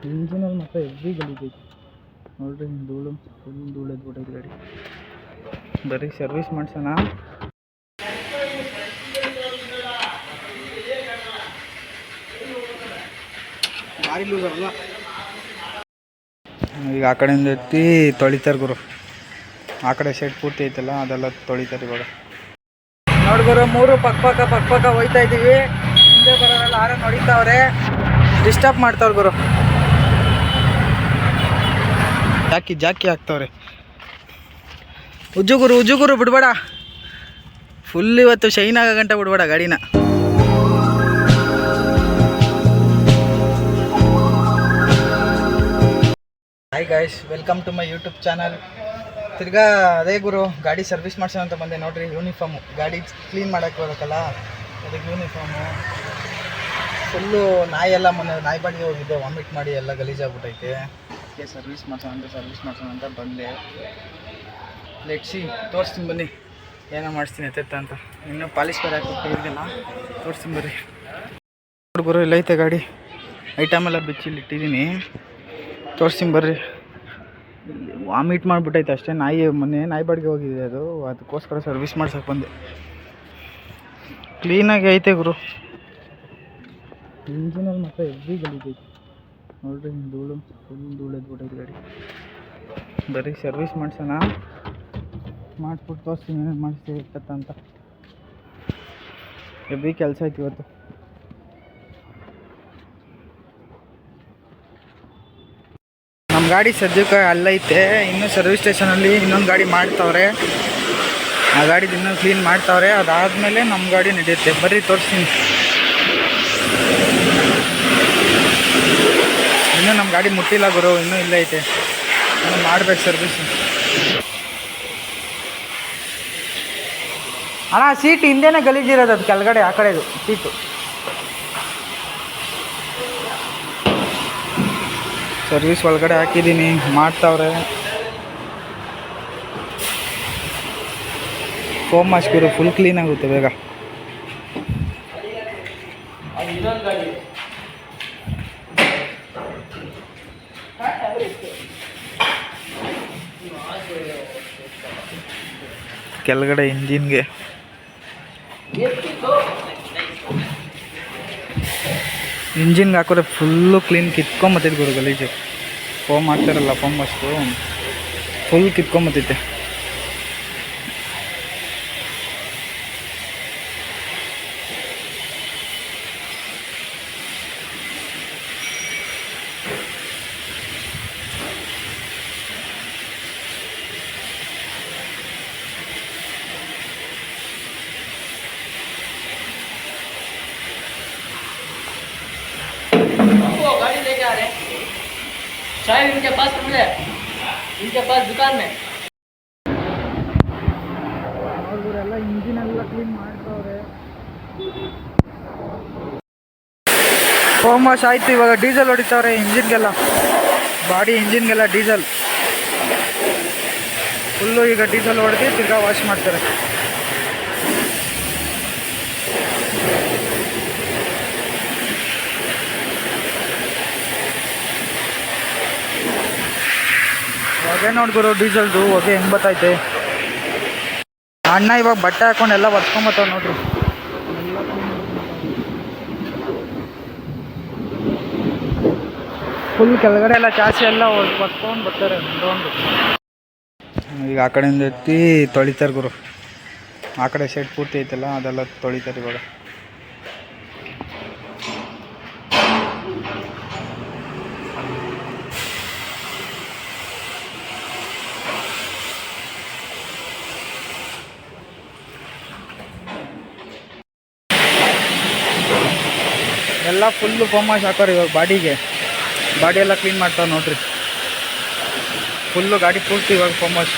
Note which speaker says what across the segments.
Speaker 1: ಇಂಜಿನಲ್ಲಿ ಮಾತ್ರ ಹೆವಿ ಗಲೀಜೈತಿ ನೋಡ್ರಿ. ಧೂಳು ಫುಲ್ ಧೂಳು ಎದ್ಬಿಟ್ಟೈತೆ ಗಾಡಿ. ಬರೀ ಸರ್ವಿಸ್ ಮಾಡ್ಸೋಣ. ಈಗ ಆ ಕಡೆಯಿಂದ ಎತ್ತಿ ತೊಳಿತಾರೆ ಗುರು. ಆ ಕಡೆ ಸೈಡ್ ಪೂರ್ತಿ ಐತಲ್ಲ ಅದೆಲ್ಲ ತೊಳಿತಾರೆ ಇವಾಗ. ನೋಡಿ ಗುರು, ಮೂರು ಪಕ್ಕ ಹೋಯ್ತಾ ಇದ್ದೀವಿ. ಹಿಂದೆ ಬರೋರೆಲ್ಲ ಆರ ನೋಡಿತಾವ್ರೆ, ಡಿಸ್ಟರ್ಬ್ ಮಾಡ್ತಾವ್ರೆ ಗುರು. ಜಾಕಿ ಹಾಕ್ತಾವ್ರೆ. ಉಜ್ಜುಗುರು ಬಿಡ್ಬೇಡ, ಫುಲ್ ಇವತ್ತು ಶೈನ್ ಆಗೋ ಗಂಟೆ ಬಿಡ್ಬೇಡ ಗಾಡಿನ. Hi guys, welcome to my YouTube channel. ತಿರ್ಗಾ ಅದೇ ಗುರು, ಗಾಡಿ ಸರ್ವಿಸ್ ಮಾಡ್ಸೋಣ ಅಂತ ಬಂದೆ. ನೋಡ್ರಿ, ಯೂನಿಫಾರ್ಮು ಗಾಡಿ ಕ್ಲೀನ್ ಮಾಡೋಕ್ಕೆ ಬರೋಕ್ಕಲ್ಲ, ಅದಕ್ಕೆ ಯೂನಿಫಾರ್ಮು ಫುಲ್ಲು ನಾಯಿ ಬಾಡಿಗೆ ಹೋಗಿದ್ದೆ, ವಾಮಿಟ್ ಮಾಡಿ ಎಲ್ಲ ಗಲೀಜಾಗ್ಬಿಟ್ಟೈತೆ. ಅದಕ್ಕೆ ಸರ್ವಿಸ್ ಮಾಡ್ಸೋಣ ಅಂತ ಬಂದೆ. ಲೆಟ್ಸಿ ತೋರಿಸ್ತೀನಿ ಬನ್ನಿ, ಏನೋ ಮಾಡಿಸ್ತೀನಿ ಎತ್ತ ಅಂತ. ಇನ್ನೂ ಪಾಲಿಶ್ ಬೇರೆ ಹಾಕಿಲ್ಲ, ತೋರಿಸ್ತೀನಿ ಬರ್ರಿ. ಗುರು, ಇಲ್ಲೈತೆ ಗಾಡಿ, ಐಟಮ್ ಎಲ್ಲ ಬಿಚ್ಚಿಲ್ಲಿ ಇಟ್ಟಿದ್ದೀನಿ, ತೋರಿಸ್ತೀನಿ ಬರ್ರಿ. ವಾಮಿಟ್ ಮಾಡಿಬಿಟ್ಟೈತೆ ಅಷ್ಟೇ. ಮೊನ್ನೆ ನಾಯಿ ಬಾಡಿಗೆ ಹೋಗಿದೆ, ಅದಕ್ಕೋಸ್ಕರ ಸರ್ವಿಸ್ ಮಾಡ್ಸೋಕೆ ಬಂದೆ. ಕ್ಲೀನಾಗಿ ಐತೆ ಗುರು. ಇಂಜಿನಲ್ಲಿ ಮಾತ್ರ ಹೆವಿ ಗಲೀಜೈತಿ ನೋಡ್ರಿ. ಧೂಳು ಫುಲ್ ಧೂಳು ಎದ್ಬಿಟ್ಟೈತೆ ಗಾಡಿ. ಬರೀ ಸರ್ವಿಸ್ ಮಾಡ್ಸೋಣ, ಮಾಡಿಸ್ಬಿಟ್ಟು ತೋರಿಸ್ತೀನಿ ಏನೇನು ಮಾಡಿಸ್ತೀವಿ ಅಂತ. ಹೆವಿ ಕೆಲಸ ಐತಿ ಇವತ್ತು. ನಮ್ಮ ಗಾಡಿ ಸದ್ಯಕ್ಕೆ ಅಲ್ಲೈತೆ. ಇನ್ನೂ ಸರ್ವಿಸ್ ಸ್ಟೇಷನಲ್ಲಿ ಇನ್ನೊಂದು ಗಾಡಿ ಮಾಡ್ತಾವ್ರೆ, ಆ ಗಾಡಿದು ಇನ್ನೂ ಕ್ಲೀನ್ ಮಾಡ್ತಾವ್ರೆ. ಅದಾದಮೇಲೆ ನಮ್ಮ ಗಾಡಿ ನಡೆಯುತ್ತೆ. ಬರ್ರಿ ತೋರಿಸ್ತೀನಿ. ಇನ್ನೂ ನಮ್ಮ ಗಾಡಿ ಮುಟ್ಟಿಲ್ಲ ಗುರು, ಇನ್ನೂ ಇಲ್ಲೇ ಐತೆ, ಇನ್ನೂ ಮಾಡ್ಬೇಕು ಸರ್ವಿಸ್. ಅಣ್ಣ, ಸೀಟ್ ಹಿಂದೆನೇ ಗಲೀಜಿರೋದು, ಅದು ಕೆಳಗಡೆ ಆ ಕಡೆದು ಸೀಟು. ಸರ್ವಿಸ್ ಒಳಗಡೆ ಹಾಕಿದ್ದೀನಿ, ಮಾಡ್ತಾವ್ರೆ. ಫೋಮ್ ಹಾಕ್ಬಿಡು, ಫುಲ್ ಕ್ಲೀನ್ ಆಗುತ್ತೆ ಬೇಗ. ಕೆಳಗಡೆ ಇಂಜಿನ್ಗೆ ಹಾಕಿದ್ರೆ ಫುಲ್ಲು ಕ್ಲೀನ್ ಕಿತ್ಕೊಂಬತ್ತೈತೆ ಗುರು ಗಲೀಜು. ಫೋಮ್ ಹಾಕ್ತಾರಲ್ಲ, ಫೋಮ್ ಅಷ್ಟು ಫುಲ್ ಕಿತ್ಕೊಂಬತ್ತೈತೆ.
Speaker 2: गाड़ी लेके आ रहे हैं, शायद इनके पास मिले, इनके पास दुकान में.
Speaker 1: ಅವರೆಲ್ಲ ಇಂಜಿನೆಲ್ಲ ಕ್ಲೀನ್ ಮಾಡ್ತಾವ್ರೆ. ಫೋಮ್ ವಾಶ್ ಆಯಿತು, ಇವಾಗ ಡೀಸೆಲ್ ಹೊಡಿತಾವ್ರೆ ಇಂಜಿನ್ಗೆಲ್ಲ, ಬಾಡಿ ಇಂಜಿನ್ಗೆಲ್ಲ ಡೀಸೆಲ್ ಫುಲ್ಲು. ಈಗ ಡೀಸೆಲ್ ಹೊಡೆದು ತಿರ್ಗಾ ವಾಶ್ ಮಾಡ್ತಾರೆ. ಹೊಗೆ ನೋಡ್ಗುರು, ಡೀಸೆಲ್ದು ಹೊಗೆ ಹೆಂಗೆ ಬರ್ತೈತೆ. ಅಣ್ಣ ಇವಾಗ ಬಟ್ಟೆ ಹಾಕೊಂಡು ಎಲ್ಲ ಒರ್ಸ್ಕೊಂಬತ್ತಾವ ನೋಡ್ರಿ. ಫುಲ್ ಕೆಳಗಡೆ ಎಲ್ಲ ಚಾಸಿ ಎಲ್ಲ ಒರ್ಸ್ಕೊಂಡು ಬರ್ತಾರೆ ಒಂದು. ಈಗ ಆ ಕಡೆಯಿಂದ ಎತ್ತಿ ತೊಳಿತಾರೆ ಗುರು. ಆ ಕಡೆ ಸೈಡ್ ಪೂರ್ತಿ ಐತಲ್ಲ ಅದೆಲ್ಲ ತೊಳಿತಾರೆ ಇವಾಗ. ಎಲ್ಲ ಫುಲ್ಲು ಫೋಮ್ ವಾಶ್ ಹಾಕೋರು ಇವಾಗ ಬಾಡಿ ಎಲ್ಲ ಕ್ಲೀನ್ ಮಾಡ್ತಾವೆ ನೋಡ್ರಿ. ಫುಲ್ಲು ಗಾಡಿ ಪೂರ್ತಿ ಇವಾಗ ಫೋಮ್ ವಾಶ್.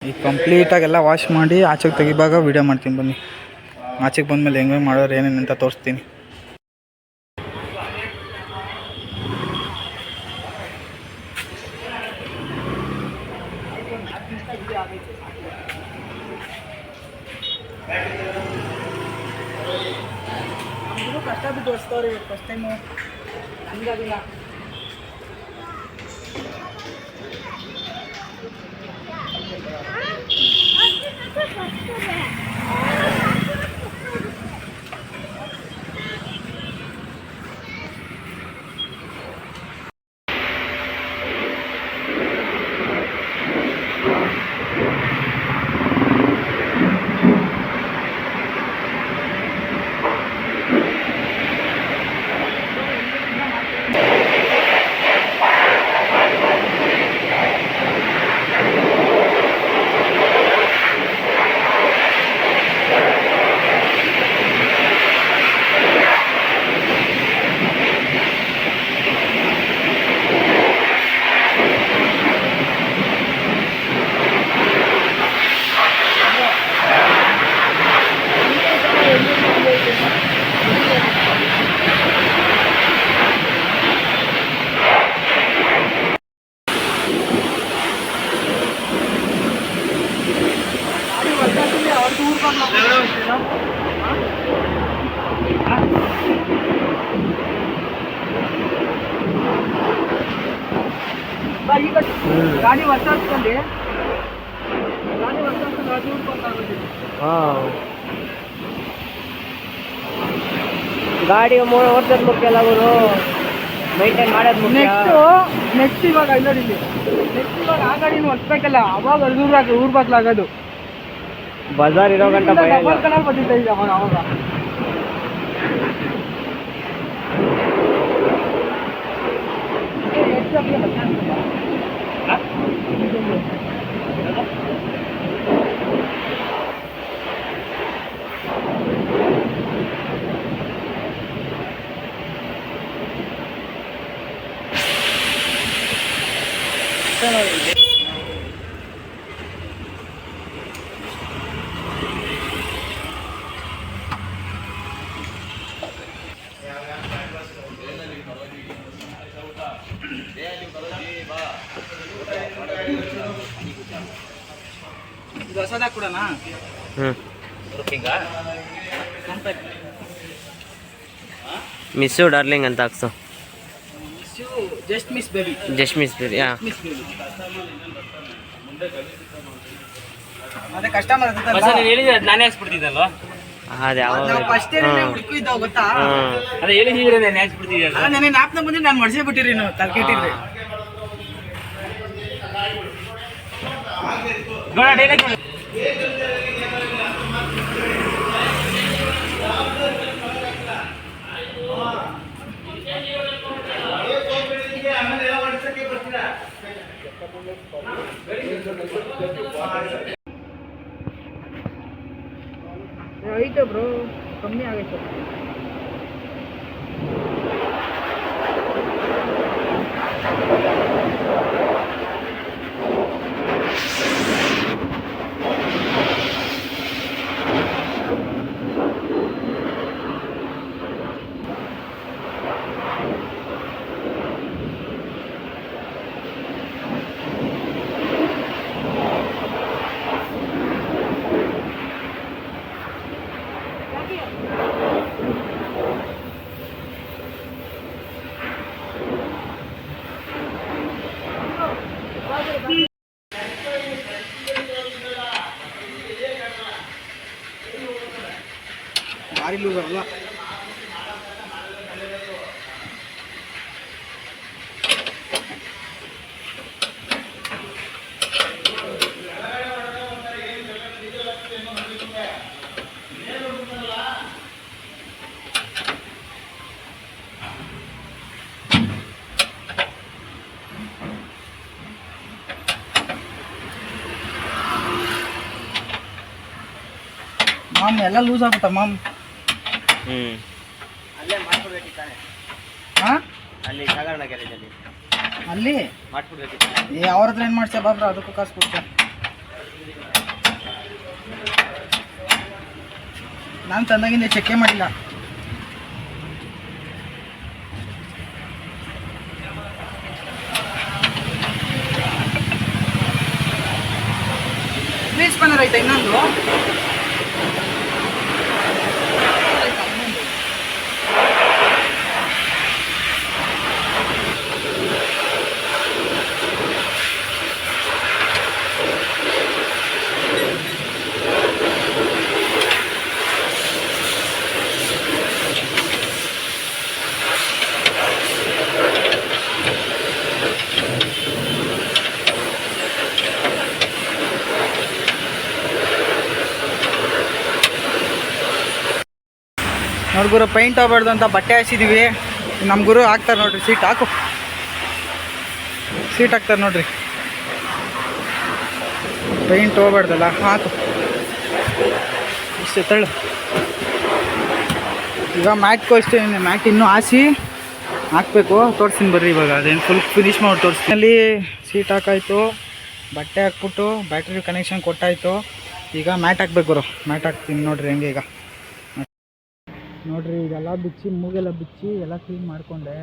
Speaker 1: ಈಗ ಕಂಪ್ಲೀಟಾಗೆಲ್ಲ ವಾಶ್ ಮಾಡಿ ಆಚೆಗೆ ತೆಗಿವಾಗ ವೀಡಿಯೋ ಮಾಡ್ತೀನಿ ಬನ್ನಿ. ಆಚೆಗೆ ಬಂದಮೇಲೆ ಹೆಂಗೆ ಮಾಡೋರು ಏನೇನು ಅಂತ ತೋರಿಸ್ತೀನಿ. ತೋರಿಸ್ತವ್ರಿ ಇವತ್ತು ಫಸ್ಟ್ ಟೈಮು ನನಗದಿಲ್ಲ. ಗಾಡಿ ವರ್ಷ ಹಾಕ್ಕೊಂಡು
Speaker 2: ಗಾಡಿ ವರ್ಷದ ಮುಖ್ಯ ಅಲ್ಲ ಅವರು ಮೈಂಟೈನ್ ಮಾಡೋದು ಮುಖ್ಯ.
Speaker 1: ನೆಕ್ಸ್ಟ್ ಇವಾಗ ಇಲ್ಲಿ ನೆಕ್ಸ್ಟ್ ಇವಾಗ ಆ ಗಾಡಿನ ಹೊಸ್ಬೇಕಲ್ಲ, ಅವಾಗ ಊರ್ ಬಾಗ್ಲಾಗೋದು
Speaker 2: ಬಜಾರ್ ಇರೋ ಗಂಟ ಭಯ ಇಲ್ಲ.
Speaker 1: ಕಲರ್ ಬಂದಿದ್ದ ಈಗ ಅವಾಗ ಇದು ಹೊಸದಾಗ ಕೊಡೋಣ.
Speaker 2: ಮಿಸ್ಸು ಡಾರ್ಲಿಂಗ್ ಅಂತ ಹಾಕ್ಸು.
Speaker 1: Just miss baby.
Speaker 2: Just miss baby.
Speaker 1: ಅದೇ ಕಸ್ಟಮರ್
Speaker 2: ಹೇಳಿದ್ರೆ ನಾನೇ ಹಾಕ್ಸ್ಬಿಡ್ತಿದ್ದಲ್ವಾ? ಅದೇ
Speaker 1: ಫಸ್ಟ್ ಹುಡುಕಿದ್ದಾವ ಗೊತ್ತಾ?
Speaker 2: ಅದೇ ಹೇಳಿದ್ರೆ ನಾನು ಹಾಕ್ಸ್ಬಿಡ್ತಿದ್ದಲ್ಲ.
Speaker 1: ನನಗೆ ನಾಪ್ನ ಬಂದು ನಾನು ಮಡ್ಸೇ ಬಿಟ್ಟಿರಿ ನೀವು ತಲೆಕೆಟ್ಟಿದ್ರಿ. ಐತೆ ಬ್ರೋ, ಕಮ್ಮಿ ಆಗೈತೆ. ಭಾರಿ ಲೂಸ್ ಅಲ್ಲ. ಮಾಮ್ ಎಲ್ಲ ಲೂಸ್ ಆಗ್ಬಿಟ್ಟ ಮಾಮ್.
Speaker 2: ಅಲ್ಲೇ ಮಾಡ್ಕೊಡ್ಬೇಕಿತ್ತಾನೆ.
Speaker 1: ಹಾಂ,
Speaker 2: ಅಲ್ಲಿ ಸಾಗರಣ ಗ್ಯಾರೇಜಲ್ಲಿ
Speaker 1: ಅಲ್ಲಿ
Speaker 2: ಮಾಡ್ಕೊಡ್ಬೇಕಿತ್ತು.
Speaker 1: ಅವ್ರ ಹತ್ರ ಏನು ಮಾಡ್ಸ ಬಾಬ್ರ, ಅದಕ್ಕೂ ಕಾಸು ಕೊಡ್ತಾರೆ. ನಾನು ತಂದಾಗಿಂದ ಚೆಕ್ಕೇ ಮಾಡಿಲ್ಲ. ಪ್ಲೀಸ್ ಸ್ಪನ್ನರ್ ಆಯ್ತಾ ಇನ್ನೊಂದು? ನೋಡಿ ಗುರು ಪೈಂಟ್ ಹೋಗ್ಬಾರ್ದು ಅಂತ ಬಟ್ಟೆ ಹಾಸಿದ್ದೀವಿ. ನಮ್ಮ ಗುರು ಹಾಕ್ತಾರೆ ನೋಡ್ರಿ, ಸೀಟ್ ಹಾಕು, ಸೀಟ್ ಹಾಕ್ತಾರೆ ನೋಡ್ರಿ, ಪೈಂಟ್ ಹೋಗ್ಬಾರ್ದಲ್ಲ, ಹಾಕು ಇಷ್ಟೇ ತಳ್ಳು. ಈಗ ಮ್ಯಾಟ್ ಕೊಡ್ತೀನಿ, ಮ್ಯಾಟ್ ಇನ್ನೂ ಹಾಸಿ ಹಾಕಬೇಕು, ತೋರಿಸ್ತೀನಿ ಬರ್ರಿ. ಇವಾಗ ಅದೇನು ಫುಲ್ ಫಿನಿಶ್ ಮಾಡಿ ತೋರಿಸ್ತೀನಿ. ಅಲ್ಲಿ ಸೀಟ್ ಹಾಕಾಯ್ತು, ಬಟ್ಟೆ ಹಾಕ್ಬಿಟ್ಟು ಬ್ಯಾಟ್ರಿ ಕನೆಕ್ಷನ್ ಕೊಟ್ಟಾಯಿತು. ಈಗ ಮ್ಯಾಟ್ ಹಾಕ್ಬೇಕು ಗುರು, ಮ್ಯಾಟ್ ಹಾಕ್ತೀನಿ ನೋಡ್ರಿ ಹೆಂಗೆ. ಈಗ ನೋಡ್ರಿ ಇದೆಲ್ಲ ಬಿಚ್ಚಿ, ಮೂಗೆಲ್ಲ ಬಿಚ್ಚಿ ಎಲ್ಲ ಕ್ಲೀನ್ ಮಾಡಿಕೊಂಡೆ.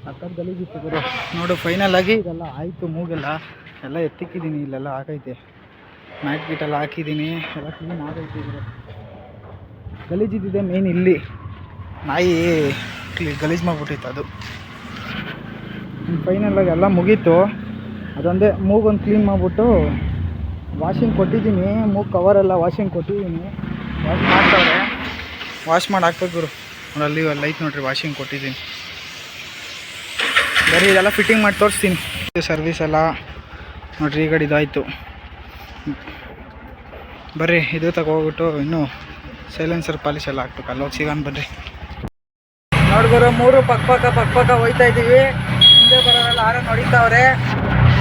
Speaker 1: ಸಕ್ಕತ್ ಗಲೀಜಿತ್ತು ಗುರು. ನೋಡು ಫೈನಲ್ ಆಗಿ ಇದೆಲ್ಲ ಆಯಿತು, ಮೂಗೆಲ್ಲ ಎಲ್ಲ ಎತ್ತಿಕ್ಕಿದ್ದೀನಿ, ಇಲ್ಲೆಲ್ಲ ಆಗೈತೆ, ಮ್ಯಾಟ್ ಗೀಟೆಲ್ಲ ಹಾಕಿದ್ದೀನಿ, ಎಲ್ಲ ಕ್ಲೀನ್ ಆಗೈತೆ. ಗುರು ಗಲೀಜಿದ್ದಿದೆ ಮೇನ್, ಇಲ್ಲಿ ನಾಯಿ ಗಲೀಜು ಮಾಡಿಬಿಟ್ಟಿತ್ತು ಅದು. ಫೈನಲಾಗಿ ಎಲ್ಲ ಮುಗೀತು. ಅದೊಂದೇ ಮೂಗೊಂದು ಕ್ಲೀನ್ ಮಾಡಿಬಿಟ್ಟು ವಾಷಿಂಗ್ ಕೊಟ್ಟಿದ್ದೀನಿ, ಮೂಗು ಕವರೆಲ್ಲ ವಾಷಿಂಗ್ ಕೊಟ್ಟಿದ್ದೀನಿ, ವಾಶ್ ಮಾಡ್ತಾವ್ರೆ, ವಾಶ್ ಮಾಡಿ ಹಾಕ್ಬೇಕು ಗುರು. ಅಲ್ಲಿ ಲೈಟ್ ನೋಡ್ರಿ, ವಾಷಿಂಗ್ ಕೊಟ್ಟಿದ್ದೀನಿ. ಬರೀ ಇದೆಲ್ಲ ಫಿಟ್ಟಿಂಗ್ ಮಾಡಿ ತೋರಿಸ್ತೀನಿ. ಸರ್ವಿಸ್ ಎಲ್ಲ ನೋಡ್ರಿ, ಈ ಕಡೆ ಇದಾಯಿತು. ಬರ್ರಿ ಇದು ತಗೋಗ್ಬಿಟ್ಟು ಇನ್ನೂ ಸೈಲೆನ್ಸರ್ ಪಾಲಿಶ್ ಎಲ್ಲ ಹಾಕ್ಬೇಕು, ಅಲ್ಲೋಗಿ ಸಿಗೋಣ ಬನ್ರಿ. ನೋಡ್ಗುರು, ಮೂರು ಪಕ್ಕ ಹೋಯ್ತಾ ಇದ್ದೀವಿ. ಮುಂದೆ ಬರೋರೆಲ್ಲ ಆರನ್ ಹೊಡಿತಾವ್ರೆ,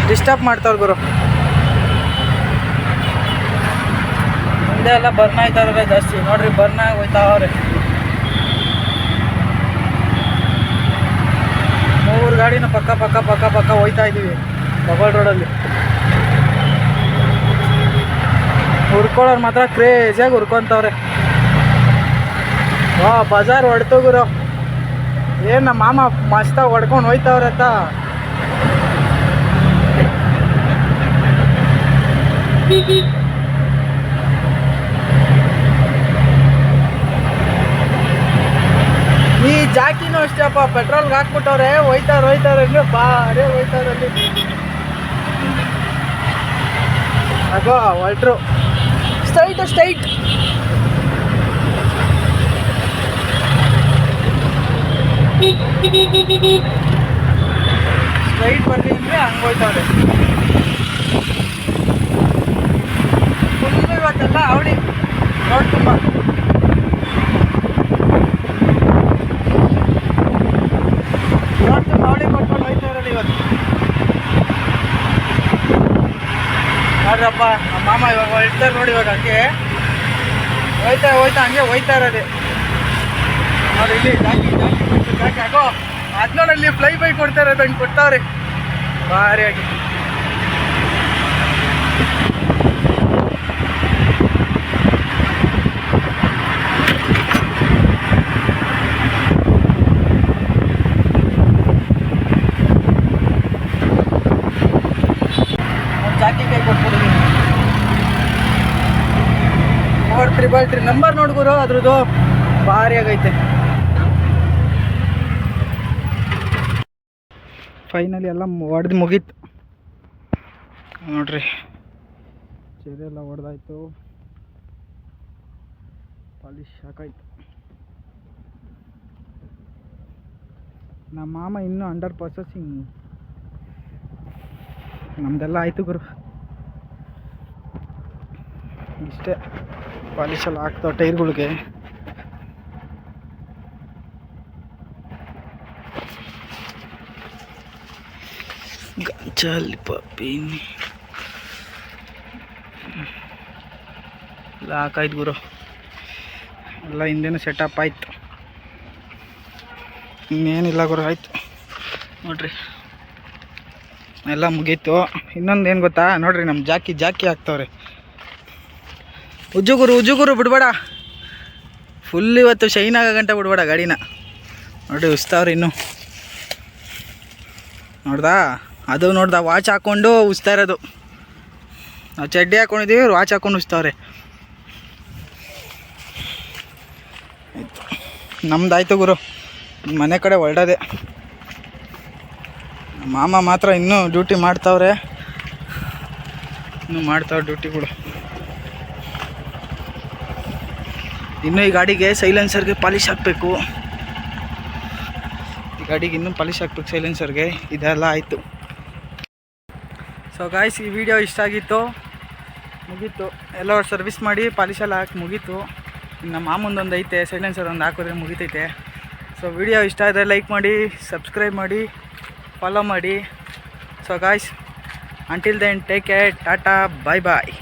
Speaker 1: ಡಿಸ್ಟರ್ಬ್ ಮಾಡ್ತಾವ್ರೆ ಗುರು. ಮುಂದೆ ಎಲ್ಲ ಬರ್ನ್ ಆಯ್ತಾವ್ರೆ ಜಾಸ್ತಿ, ನೋಡ್ರಿ ಬರ್ನ್ ಆಗಿ ಹೋಯ್ತಾವ್ರೆ. 3 ಗಾಡಿನ ಪಕ್ಕ ಹೋಯ್ತಾ ಇದ್ದೀವಿ ಬಬಲ್ ರೋಡಲ್ಲಿ. ಹುರ್ಕೊಳ್ಳೋರು ಮಾತ್ರ ಕ್ರೇಜಿಯಾಗಿ ಹುರ್ಕೊತವ್ರೆ. ವಾ ಬಜಾರ್ ಹೊಡ್ತು ಗುರು, ಏನು ನಮ್ಮ ಮಾಮ ಮಸ್ತಾಗಿ ಹೊಡ್ಕೊಂಡು ಹೋಯ್ತವ್ರೆ ಅಂತ. ಈ ಜಾಕಿನೂ ಅಷ್ಟೇಪ್ಪ, ಪೆಟ್ರೋಲ್ಗೆ ಹಾಕ್ಬಿಟ್ಟವ್ರೆ, ಹೋಯ್ತಾವ್ರೆ ಅಂದ್ರೆ ಬಾರೇ ಹೋಯ್ತಾವ್ರಲ್ಲಿ. ಆಗೋ ಹೊಲ್ಟ್ರು, ಸ್ಟ್ರೈಟ್ ಸ್ಟ್ರೈಟ್ ಬರಲಿ ಅಂದರೆ ಹಂಗೆ ಹೋಯ್ತವ್ರೆ. ಫುಲ್ಲು ಇವತ್ತೆಲ್ಲ ಅವಳಿ ರೋಡ್ ತುಂಬ. ಅವಳಿ ಕೊಟ್ಕೊಂಡು ಹೋಯ್ತವ್ರಲ್ಲಿ ಇವತ್ತು. ನೋಡ್ರಪ್ಪ ನಮ್ಮ ಮಾಮ ಇವಾಗ ಹೊಳ್ತಾರೆ ನೋಡಿ, ಇವಾಗ ಹಂಗೆ ಹೋಯ್ತಾ ಹಂಗೆ ಹೋಯ್ತಾ ಇರೋದೆ ನೋಡಿ. ಇಲ್ಲಿ ಜಾಕಿ ಹಾಕೋ, ಅದನ್ನೋಡಲ್ಲಿ ಫ್ಲೈ ಬೈ ಕೊಡ್ತಾ ಇರೋದು ಹಂಗೆ ಕೊಡ್ತಾವ್ರೆ ಭಾರಿಯಾಗಿ. ಜಾಕಿ ಕೈ ಕೊಟ್ಬಿಟ್ಟಿದ್ದೀನಿ. 433 ನಂಬರ್ ನೋಡ್ಗುರು, ಅದ್ರದ್ದು ಭಾರಿ ಆಗೈತೆ. ಫೈನಲಿ ಎಲ್ಲ ಹೊಡೆದು ಮುಗೀತು ನೋಡ್ರಿ, ಚೆರೆ ಎಲ್ಲ ಹೊಡೆದಾಯ್ತು, ಪಾಲಿಶ್ ಹಾಕಾಯ್ತು. ನಮ್ಮ ಮಾಮ ಇನ್ನೂ ಅಂಡರ್ ಪ್ರೊಸೆಸಿಂಗ್, ನಮ್ದೆಲ್ಲ ಆಯಿತು ಗುರು. ಇಷ್ಟೇ, ಪಾಲಿಶೆಲ್ಲ ಹಾಕ್ತಾವ ಟೈರ್ಗಳಿಗೆ. ಗಂಜಾಲಿ ಪಪ್ಪಿನಿ ಎಲ್ಲ ಹಾಕಾಯ್ತು ಗುರು, ಎಲ್ಲ ಹಿಂದೆನೂ ಸೆಟಪ್ ಆಯ್ತು. ಇನ್ನೇನಿಲ್ಲ ಗುರು, ಆಯಿತು ನೋಡ್ರಿ, ಎಲ್ಲ ಮುಗೀತು. ಇನ್ನೊಂದು ಏನು ಗೊತ್ತಾ ನೋಡ್ರಿ, ನಮ್ಮ ಜಾಕಿ ಹಾಕ್ತವ್ರೆ. ಉಜ್ಜುಗುರು ಬಿಡ್ಬೇಡ, ಫುಲ್ ಇವತ್ತು ಶೈನ್ ಆಗೋ ಗಂಟೆ ಬಿಡ್ಬೇಡ ಗಾಡಿನ. ನೋಡಿ ಉಸ್ತಾವ್ರಿ ಇನ್ನೂ, ನೋಡ್ದಾ ವಾಚ್ ಹಾಕ್ಕೊಂಡು ಉಸ್ತಾ ಇರೋದು. ನಾವು ಚಡ್ಡಿ ಹಾಕ್ಕೊಂಡಿದ್ದೀವಿ, ವಾಚ್ ಹಾಕ್ಕೊಂಡು ಉಸ್ತಾವ್ರೆ. ಆಯಿತು, ನಮ್ದಾಯ್ತು ಗುರು, ಮನೆ ಕಡೆ ಹೊರಡೋದೆ. ಮಾಮ ಮಾತ್ರ ಇನ್ನೂ ಡ್ಯೂಟಿ ಮಾಡ್ತಾವ್ರೆ, ಡ್ಯೂಟಿಗಳು. ಇನ್ನೂ ಈ ಗಾಡಿಗೆ ಸೈಲೆನ್ಸರ್ಗೆ ಪಾಲಿಶ್ ಹಾಕಬೇಕು, ಈ ಗಾಡಿಗೆ ಇನ್ನೂ ಪಾಲಿಶ್ ಹಾಕ್ಬೇಕು ಸೈಲೆನ್ಸರ್ಗೆ. ಇದೆಲ್ಲ ಆಯಿತು. ಸೊ ಗಾಯ್ಸ್, ಈ ವಿಡಿಯೋ ಇಷ್ಟ ಆಗಿತ್ತು, ಮುಗೀತು. ಎಲ್ಲ ಸರ್ವಿಸ್ ಮಾಡಿ ಪಾಲಿಶೆಲ್ಲ ಹಾಕಿ ಮುಗೀತು. ನಮ್ಮ ಮಾಮಂದೊಂದು ಐತೆ, ಸೈಲೆನ್ಸರ್ ಒಂದು ಹಾಕಿದ್ರೆ ಮುಗಿತೈತೆ. ಸೊ ವಿಡಿಯೋ ಇಷ್ಟ ಆದರೆ ಲೈಕ್ ಮಾಡಿ, ಸಬ್ಸ್ಕ್ರೈಬ್ ಮಾಡಿ, ಫಾಲೋ ಮಾಡಿ. So guys, until then take care, tata, bye ಬಾಯ್.